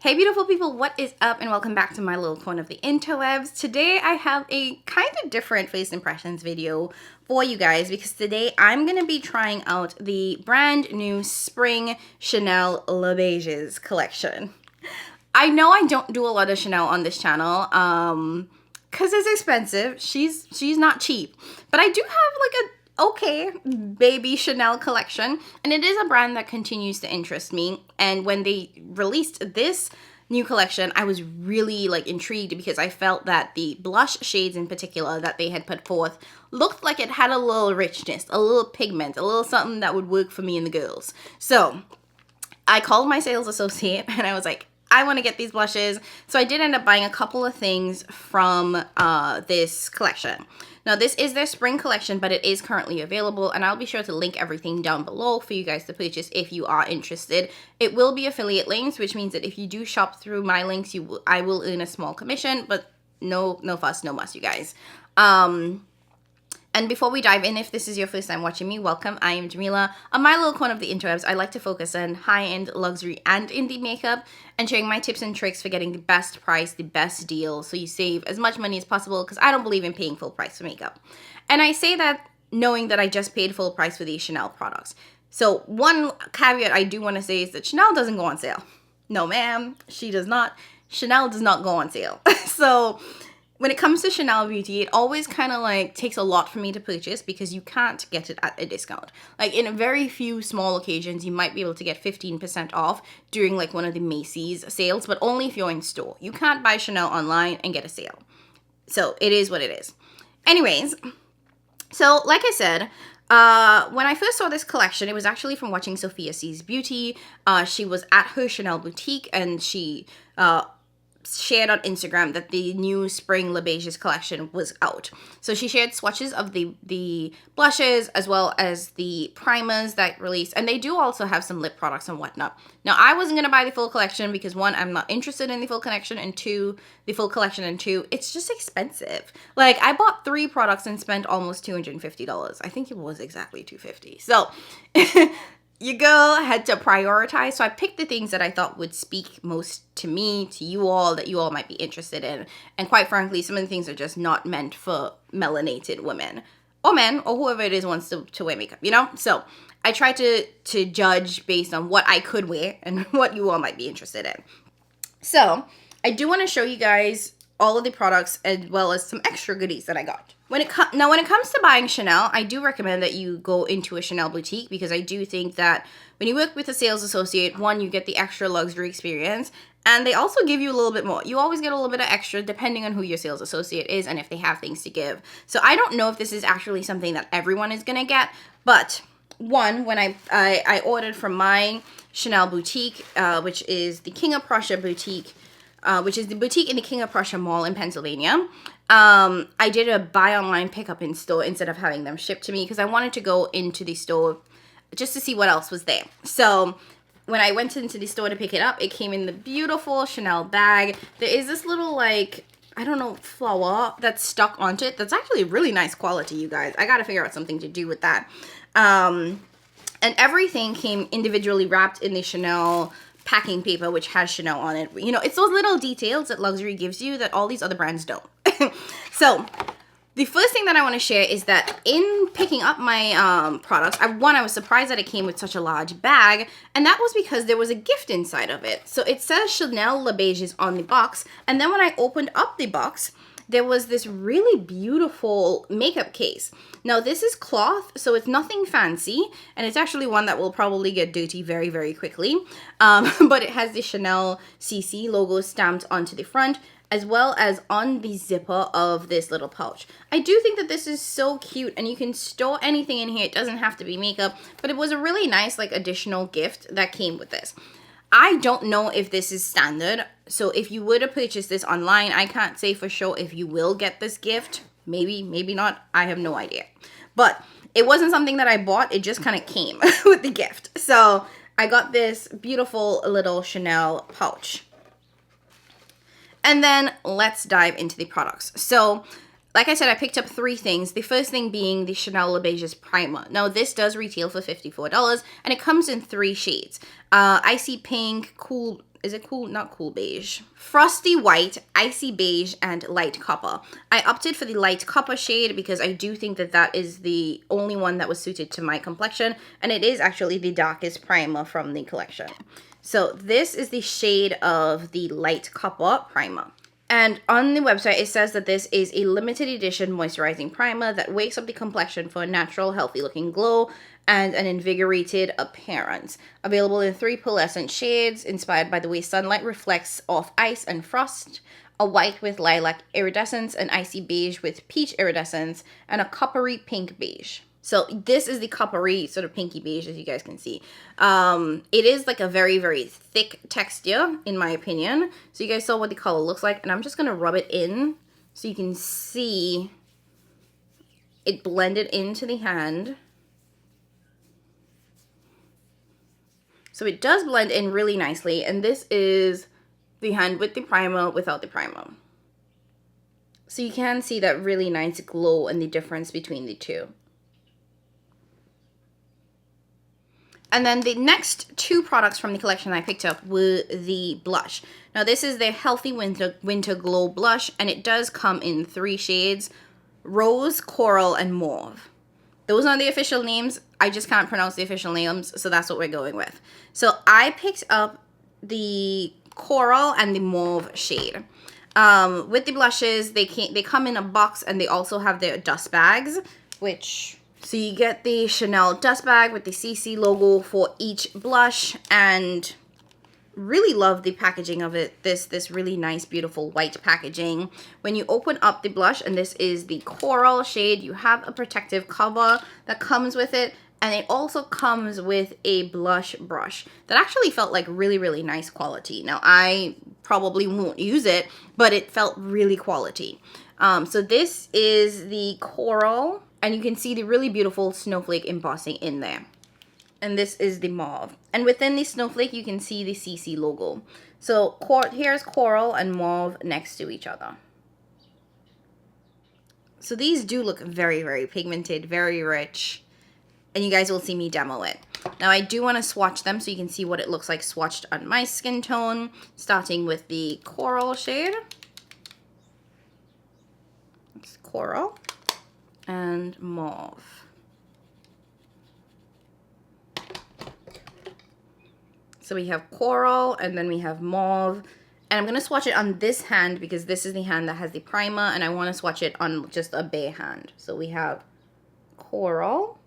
Hey beautiful people, what is up and welcome back to my little corner of the interwebs. Today I have a kind of different face impressions video for you guys because today I'm going to be trying out the brand new spring Chanel Le Beiges collection. I know I don't do a lot of Chanel on this channel because it's expensive. She's not cheap, but I do have like a okay baby Chanel collection, and it is a brand that continues to interest me. And when they released this new collection, I was really like intrigued because I felt that the blush shades in particular that they had put forth looked like it had a little richness, a little pigment, a little something that would work for me and the girls. So I called my sales associate and I was like, I want to get these blushes. So I did end up buying a couple of things from this collection. Now, this is their spring collection, but it is currently available, and I'll be sure to link everything down below for you guys to purchase if you are interested. It will be affiliate links, which means that if you do shop through my links, I will earn a small commission, but no fuss, no muss, you guys. And before we dive in, if this is your first time watching me, welcome. I am Jamila. On my little corner of the interwebs, I like to focus on high-end, luxury, and indie makeup and sharing my tips and tricks for getting the best price, the best deal, so you save as much money as possible because I don't believe in paying full price for makeup. And I say that knowing that I just paid full price for these Chanel products. So one caveat I do want to say is that Chanel doesn't go on sale. No, ma'am, she does not. Chanel does not go on sale. So when it comes to Chanel Beauty, it always kind of like takes a lot for me to purchase because you can't get it at a discount. Like in a very few small occasions, you might be able to get 15% off during like one of the Macy's sales, but only if you're in store. You can't buy Chanel online and get a sale. So it is what it is. Anyways, so like I said, when I first saw this collection, it was actually from watching Sophia C's Beauty. She was at her Chanel boutique and she shared on Instagram that the new spring Le Beiges collection was out. So she shared swatches of the blushes as well as the primers that released, and they do also have some lip products and whatnot. Now, I wasn't going to buy the full collection because one, I'm not interested in the full collection, and two, it's just expensive. Like, I bought 3 products and spent almost $250. I think it was exactly $250. So your girl had to prioritize, so I picked the things that I thought would speak most to me, to you all, that you all might be interested in. And quite frankly, some of the things are just not meant for melanated women or men or whoever it is wants to wear makeup, you know? So I tried to judge based on what I could wear and what you all might be interested in. So I do want to show you guys all of the products as well as some extra goodies that I got. When it comes to buying Chanel, I do recommend that you go into a Chanel boutique because I do think that when you work with a sales associate, one, you get the extra luxury experience, and they also give you a little bit more. You always get a little bit of extra depending on who your sales associate is and if they have things to give. So I don't know if this is actually something that everyone is gonna get, but one, when I ordered from my Chanel boutique, which is the King of Prussia boutique, which is the boutique in the King of Prussia Mall in Pennsylvania. I did a buy online pickup in store instead of having them shipped to me because I wanted to go into the store just to see what else was there. So when I went into the store to pick it up, it came in the beautiful Chanel bag. There is this little like, I don't know, flower that's stuck onto it. That's actually really nice quality, you guys. I gotta figure out something to do with that. And everything came individually wrapped in the Chanel packing paper, which has Chanel on it. You know, it's those little details that luxury gives you that all these other brands don't. So the first thing that I want to share is that in picking up my products, I was surprised that it came with such a large bag, and that was because there was a gift inside of it. So it says Chanel Le Beiges on the box, and then when I opened up the box, there was this really beautiful makeup case. Now, this is cloth, so it's nothing fancy, and it's actually one that will probably get dirty very, very quickly. But it has the Chanel CC logo stamped onto the front, as well as on the zipper of this little pouch. I do think that this is so cute, and you can store anything in here. It doesn't have to be makeup, but it was a really nice, like, additional gift that came with this. I don't know if this is standard, so if you were to purchase this online, I can't say for sure if you will get this gift. Maybe, maybe not. I have no idea. But it wasn't something that I bought. It just kind of came with the gift. So I got this beautiful little Chanel pouch. And then let's dive into the products. So like I said, I picked up 3 things. The first thing being the Chanel Le Beiges primer. Now, this does retail for $54, and it comes in 3 shades. Icy pink, cool is it cool? Not cool beige. Frosty white, icy beige, and light copper. I opted for the light copper shade because I do think that that is the only one that was suited to my complexion. And it is actually the darkest primer from the collection. So this is the shade of the light copper primer. And on the website, it says that this is a limited edition moisturizing primer that wakes up the complexion for a natural, healthy looking glow and an invigorated appearance. Available in 3 pearlescent shades, inspired by the way sunlight reflects off ice and frost, a white with lilac iridescence, an icy beige with peach iridescence, and a coppery pink beige. So this is the coppery sort of pinky beige, as you guys can see. It is like a very, very thick texture, in my opinion. So you guys saw what the color looks like. And I'm just going to rub it in so you can see it blended into the hand. So it does blend in really nicely. And this is the hand with the primer, without the primer. So you can see that really nice glow and the difference between the two. And then the next 2 products from the collection I picked up were the blush. Now this is the Healthy Winter Glow Blush, and it does come in 3 shades, Rose, Coral, and Mauve. Those aren't the official names. I just can't pronounce the official names, so that's what we're going with. So I picked up the Coral and the Mauve shade. With the blushes, they come in a box, and they also have their dust bags, which... So you get the Chanel dust bag with the CC logo for each blush, and really love the packaging of it. This really nice, beautiful white packaging. When you open up the blush, and this is the Coral shade, you have a protective cover that comes with it, and it also comes with a blush brush that actually felt like really, really nice quality. Now, I probably won't use it, but it felt really quality. So this is the Coral. And you can see the really beautiful snowflake embossing in there. And this is the Mauve. And within the snowflake, you can see the CC logo. So here's Coral and Mauve next to each other. So these do look very, very pigmented, very rich. And you guys will see me demo it. Now I do want to swatch them so you can see what it looks like swatched on my skin tone. Starting with the Coral shade. It's Coral. And Mauve. So we have Coral, and then we have Mauve. And I'm going to swatch it on this hand because this is the hand that has the primer, and I want to swatch it on just a bare hand. So we have Coral.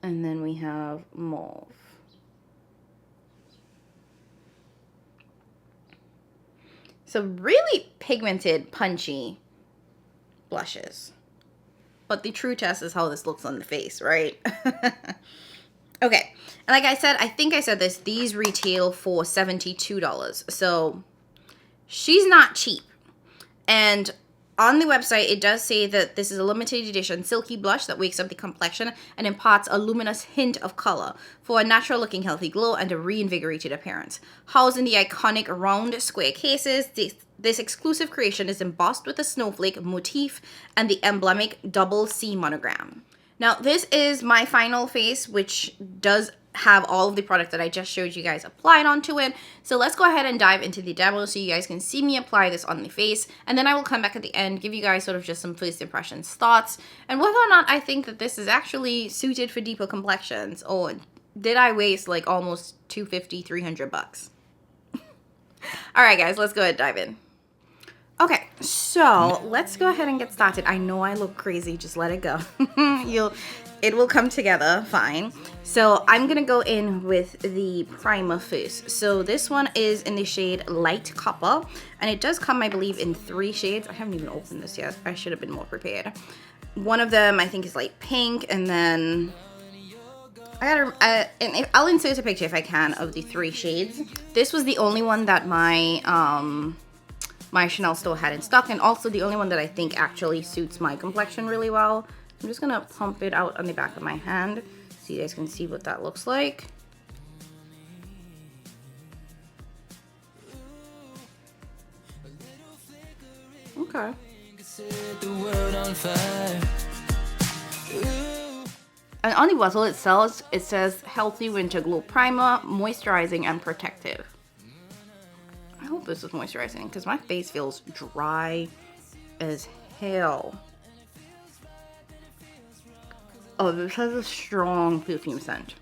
And then we have Mauve. So really pigmented, punchy blushes. But the true test is how this looks on the face, right? Okay. And like I said, I think I said this, these retail for $72. So she's not cheap. And on the website, it does say that this is a limited edition silky blush that wakes up the complexion and imparts a luminous hint of color for a natural looking healthy glow and a reinvigorated appearance. Housed in the iconic round square cases, this exclusive creation is embossed with a snowflake motif and the emblematic double C monogram. Now, this is my final face, which does have all of the product that I just showed you guys applied onto it. So let's go ahead and dive into the demo so you guys can see me apply this on the face. And then I will come back at the end, give you guys sort of just some first impressions, thoughts, and whether or not I think that this is actually suited for deeper complexions, or did I waste like almost $250, $300? All right, guys, let's go ahead and dive in. Okay, so let's go ahead and get started. I know I look crazy, just let it go. It will come together fine. So I'm gonna go in with the primer first. So this one is in the shade Light Copper, and it does come, I believe, in 3 shades. I haven't even opened this yet. I should have been more prepared. One of them I think is light pink, and then I'll insert a picture if I can of the 3 shades. This was the only one that my my Chanel store had in stock, and also the only one that I think actually suits my complexion really well. I'm just gonna pump it out on the back of my hand so you guys can see what that looks like. Okay. And on the bottle itself, it says Healthy Winter Glow Primer, Moisturizing and Protective. I hope this is moisturizing because my face feels dry as hell. Oh, this has a strong perfume scent.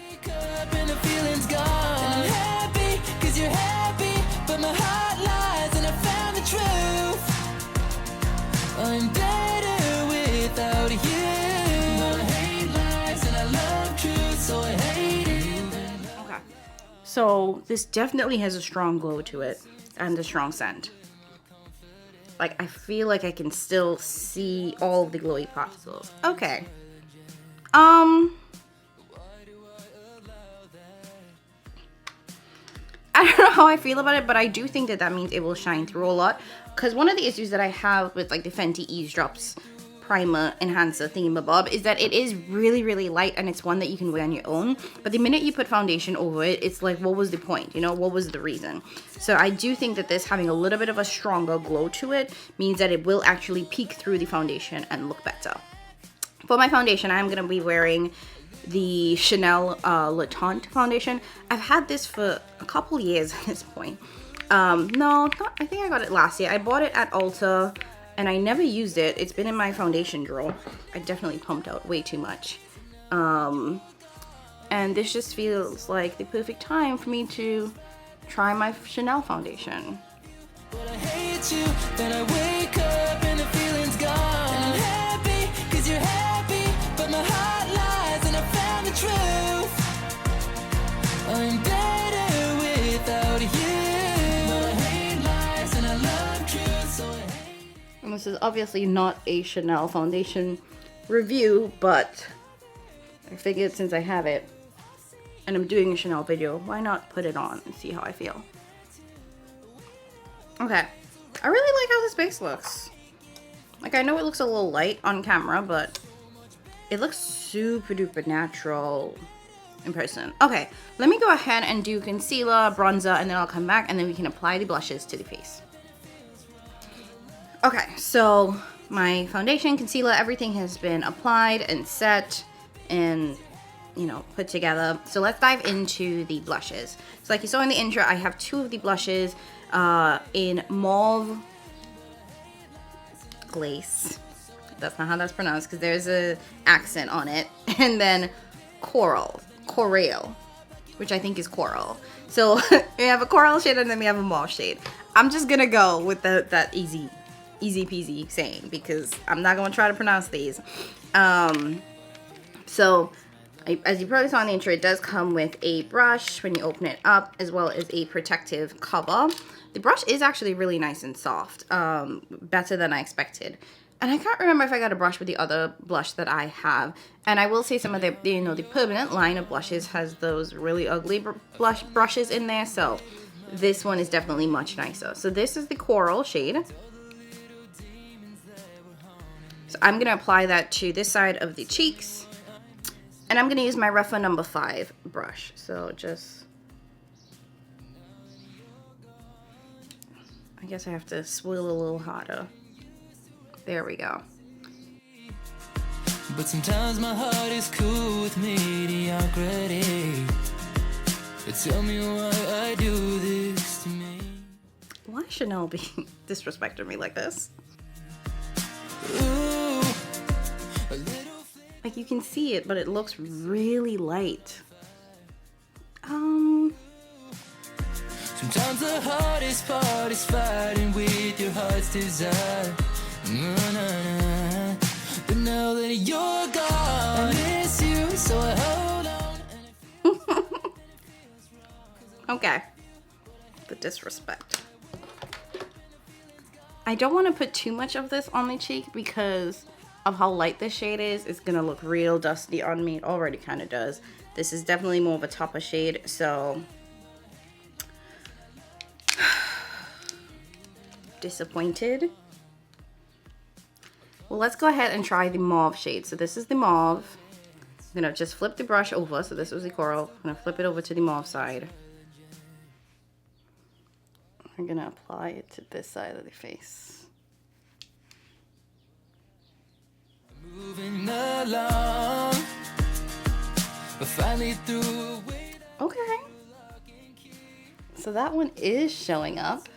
Wake up and the feeling's gone. And I'm happy because you're happy, but my heart lies and I found the truth. I'm better without you. But I hate lies and I love truth, so I hate it. Okay. So this definitely has a strong glow to it and a strong scent. Like, I feel like I can still see all of the glowy particles. Okay. I don't know how I feel about it, but I do think that that means it will shine through a lot. Because one of the issues that I have with like the Fenty Eavesdrops primer enhancer thingamabob is that it is really, really light, and it's one that you can wear on your own. But the minute you put foundation over it, it's like, what was the point? You know, what was the reason? So I do think that this having a little bit of a stronger glow to it means that it will actually peek through the foundation and look better. For my foundation, I'm going to be wearing the Chanel Le Tente foundation. I've had this for a couple years at this point. No, I think I got it last year. I bought it at Ulta and I never used it. It's been in my foundation drawer. I definitely pumped out way too much. And this just feels like the perfect time for me to try my Chanel foundation. But I hate you, then I wake up and the feeling's gone. And I'm happy because you're happy, but my heart lies and I found the truth. I'm better without you. But I hate lies and I love truth, so I hate. And this is obviously not a Chanel foundation review, but I figured since I have it and I'm doing a Chanel video, why not put it on and see how I feel. Okay, I really like how this base looks. Like, I know it looks a little light on camera, but it looks super duper natural in person. Okay, let me go ahead and do concealer, bronzer, and then I'll come back and then we can apply the blushes to the face. Okay, so my foundation, concealer, everything has been applied and set and, you know, put together. So let's dive into the blushes. So like you saw in the intro, I have two of the blushes in mauve glace. That's not how that's pronounced because there's a accent on it. And then coral, which I think is coral. So we have a coral shade and then we have a mauve shade. I'm just gonna go with that easy peasy saying because I'm not gonna try to pronounce these. So as you probably saw in the intro, it does come with a brush when you open it up, as well as a protective cover. The brush is actually really nice and soft, better than I expected. And I can't remember if I got a brush with the other blush that I have. And I will say some of the, you know, the permanent line of blushes has those really ugly brushes in there. So this one is definitely much nicer. So this is the coral shade. So I'm going to apply that to this side of the cheeks. And I'm going to use my Refa number 5 brush. So just, I guess I have to swirl a little harder. There we go. But sometimes my heart is cool with mediocrity. Tell me why I do this to me. Why Chanel be disrespecting me like this? Ooh, like you can see it, but it looks really light. Sometimes the hardest part is fighting with your heart's desire. But now that you're gone, I miss you, so I hold on. Okay. The disrespect. I don't want to put too much of this on the cheek because of how light this shade is. It's gonna look real dusty on me. It already kind of does. This is definitely more of a topper shade, so disappointed. Well, let's go ahead and try the mauve shade. So this is the mauve. I'm gonna just flip the brush over. So this was the coral. I'm gonna flip it over to the mauve side. I'm gonna apply it to this side of the face. Moving along, Okay. So that one is showing up.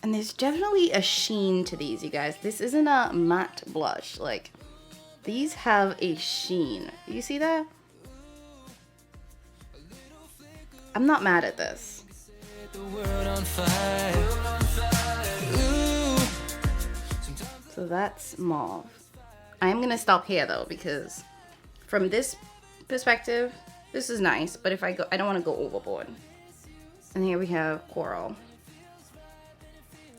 And there's definitely a sheen to these, you guys. This isn't a matte blush. Like, these have a sheen. You see that? I'm not mad at this. So that's mauve. I'm gonna stop here though, because from this perspective, this is nice, but if I don't want to go overboard. And here we have coral,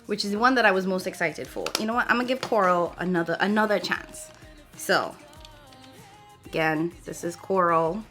which is the one that I was most excited for. You know what? I'm gonna give coral another chance. So again, this is coral.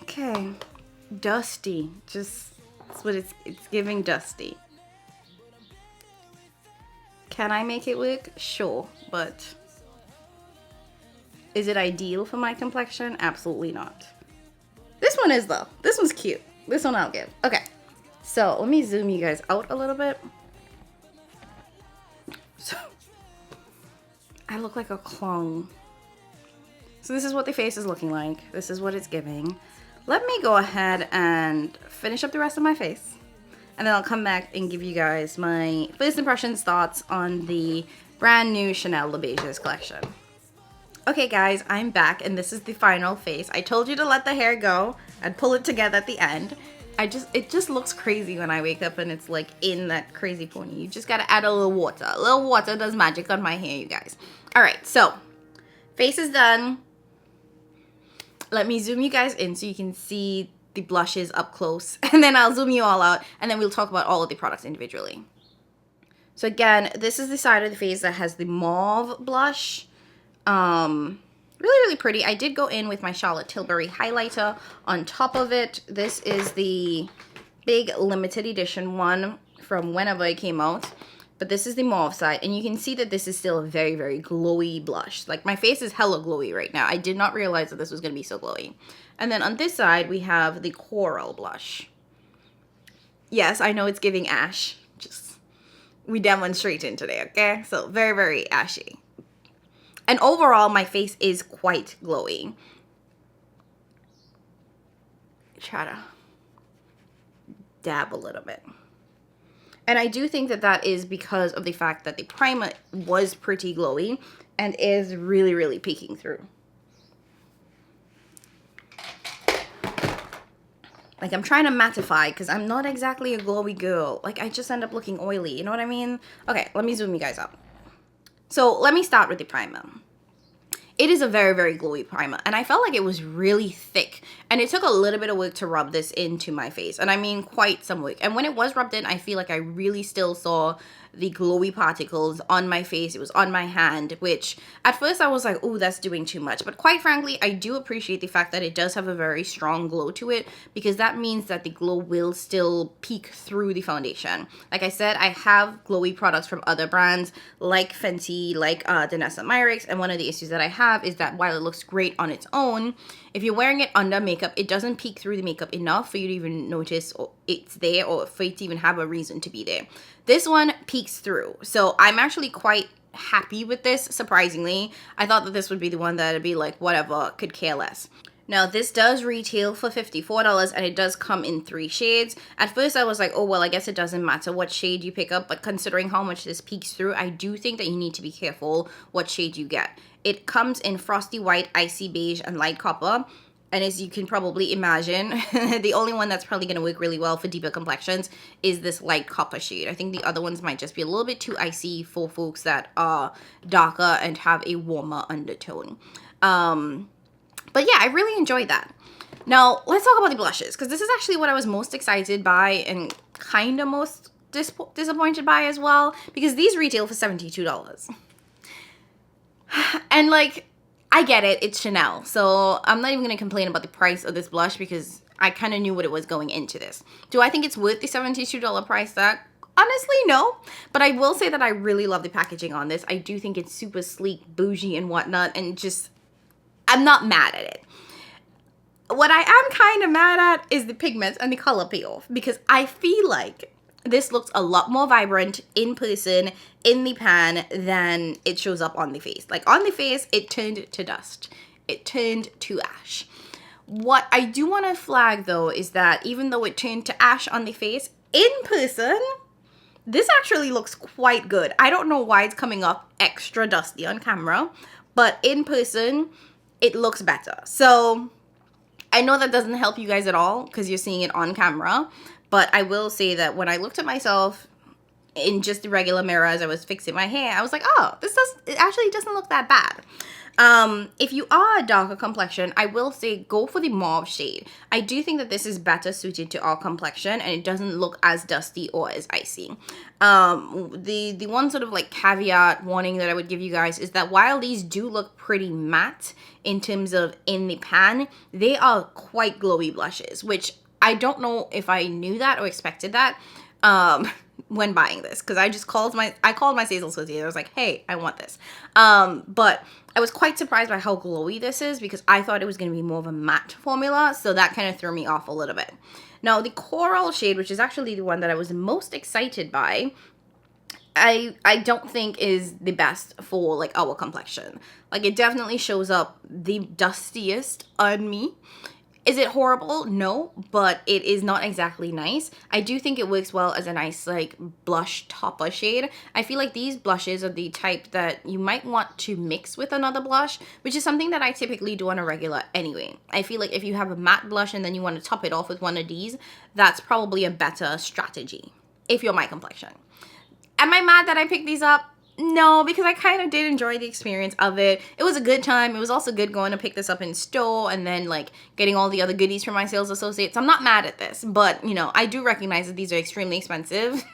Okay, dusty. Just that's what it's giving, dusty. Can I make it work? Sure, but is it ideal for my complexion? Absolutely not. This one is though. This one's cute. This one I'll give. Okay, so let me zoom you guys out a little bit. So I look like a clone. So this is what the face is looking like. This is what it's giving. Let me go ahead and finish up the rest of my face. And then I'll come back and give you guys my first impressions, thoughts on the brand new Chanel Le Beiges collection. Okay guys, I'm back and this is the final face. I told you to let the hair go and pull it together at the end. It just looks crazy when I wake up and it's like in that crazy pony. You just gotta add a little water. A little water does magic on my hair, you guys. All right, so face is done. Let me zoom you guys in so you can see the blushes up close, and then I'll zoom you all out, and then we'll talk about all of the products individually. So again, this is the side of the face that has the mauve blush. Really pretty. I did go in with my Charlotte Tilbury highlighter on top of it. This is the big limited edition one from whenever it came out. But this is the mauve side, and you can see that this is still a very glowy blush. Like, my face is hella glowy right now. I did not realize that this was going to be so glowy. And then on this side, we have the coral blush. Yes, I know it's giving ash. We demonstrating today, okay? So, very ashy. And overall, my face is quite glowy. Try to dab a little bit. And I do think that that is because of the fact that the primer was pretty glowy and is really peeking through. Like, I'm trying to mattify because I'm not exactly a glowy girl. Like, I just end up looking oily, you know what I mean? Okay, let me zoom you guys up. So, let me start with the primer. It is a very glowy primer, and I felt like it was really thick, and it took a little bit of work to rub this into my face, and I mean quite some work. And when it was rubbed in, I feel like I really still saw the glowy particles on my face. It was on my hand, which at first I was like, oh, that's doing too much. But quite frankly, I do appreciate the fact that it does have a very strong glow to it, because that means that the glow will still peek through the foundation. Like I said, I have glowy products from other brands like Fenty, like Danessa Myricks, and one of the issues that I have is that while it looks great on its own, if you're wearing it under makeup, it doesn't peek through the makeup enough for you to even notice it's there, or for it to even have a reason to be there. This one peeks through, so I'm actually quite happy with this, surprisingly. I thought that this would be the one that would be like, whatever, could care less. Now, this does retail for $54, and it does come in 3 shades. At first, I was like, oh, well, I guess it doesn't matter what shade you pick up, but considering how much this peeks through, I do think that you need to be careful what shade you get. It comes in Frosty White, Icy Beige, and Light Copper. And as you can probably imagine, the only one that's probably going to work really well for deeper complexions is this light copper shade. I think the other ones might just be a little bit too icy for folks that are darker and have a warmer undertone. But yeah, I really enjoyed that. Now, let's talk about the blushes, because this is actually what I was most excited by and kind of most disappointed by as well, because these retail for $72. And like, I get it, it's Chanel, so I'm not even going to complain about the price of this blush, because I kind of knew what it was going into this. Do I think it's worth the $72 price tag? Honestly, no. But I will say that I really love the packaging on this. I do think it's super sleek, bougie, and whatnot, and just, I'm not mad at it. What I am kind of mad at is the pigments and the color payoff, because I feel like this looks a lot more vibrant in person, in the pan, than it shows up on the face. Like on the face, it turned to dust. It turned to ash. What I do want to flag though is that even though it turned to ash on the face, in person, this actually looks quite good. I don't know why it's coming up extra dusty on camera, but in person, it looks better. So I know that doesn't help you guys at all because you're seeing it on camera, but I will say that when I looked at myself in just the regular mirror as I was fixing my hair, I was like, oh, it actually doesn't look that bad. If you are a darker complexion, I will say go for the mauve shade. I do think that this is better suited to our complexion and it doesn't look as dusty or as icy. The one sort of like caveat warning that I would give you guys is that while these do look pretty matte in terms of in the pan, they are quite glowy blushes, which I don't know if I knew that or expected that. When buying this, because I called my sales associate. I was like, hey, I want this. But I was quite surprised by how glowy this is because I thought it was going to be more of a matte formula, so that kind of threw me off a little bit. Now the coral shade, which is actually the one that I was most excited by, I don't think is the best for like our complexion. Like it definitely shows up the dustiest on me. Is it horrible? No, but it is not exactly nice. I do think it works well as a nice like blush topper shade. I feel like these blushes are the type that you might want to mix with another blush, which is something that I typically do on a regular anyway. I feel like if you have a matte blush and then you want to top it off with one of these, that's probably a better strategy if you're my complexion. Am I mad that I picked these up? No, because I kind of did enjoy the experience of it. It was a good time. It was also good going to pick this up in store and then like getting all the other goodies from my sales associates. I'm not mad at this, but you know, I do recognize that these are extremely expensive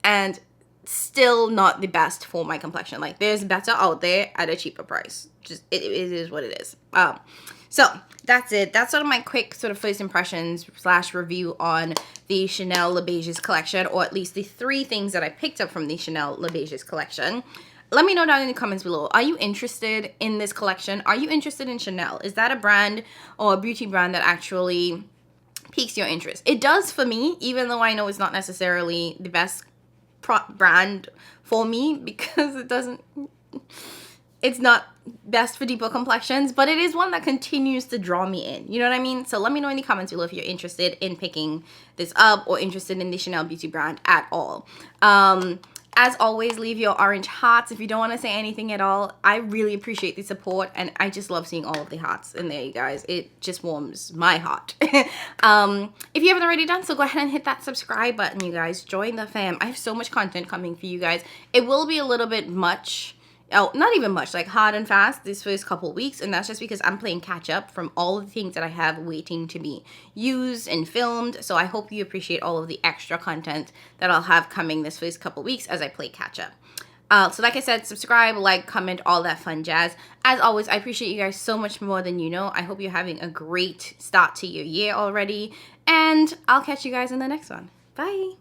and still not the best for my complexion. Like there's better out there at a cheaper price. Just it is what it is. So that's it. That's sort of my quick sort of first impressions / review on the Chanel Le Beiges collection, or at least the 3 things that I picked up from the Chanel Le Beiges collection. Let me know down in the comments below. Are you interested in this collection? Are you interested in Chanel? Is that a brand or a beauty brand that actually piques your interest? It does for me, even though I know it's not necessarily the best brand for me because it's not best for deeper complexions, but it is one that continues to draw me in. You know what I mean? So let me know in the comments below if you're interested in picking this up or interested in the Chanel beauty brand at all. As always, leave your orange hearts if you don't want to say anything at all. I really appreciate the support and I just love seeing all of the hearts in there, you guys. It just warms my heart. If you haven't already done so, go ahead and hit that subscribe button, you guys. Join the fam. I have so much content coming for you guys. It will be a little bit much. Oh, not even much, like hard and fast this first couple weeks, and that's just because I'm playing catch up from all of the things that I have waiting to be used and filmed. So I hope you appreciate all of the extra content that I'll have coming this first couple weeks as I play catch up. So like I said, subscribe, like, comment, all that fun jazz. As always, I appreciate you guys so much more than you know. I hope you're having a great start to your year already, and I'll catch you guys in the next one. Bye.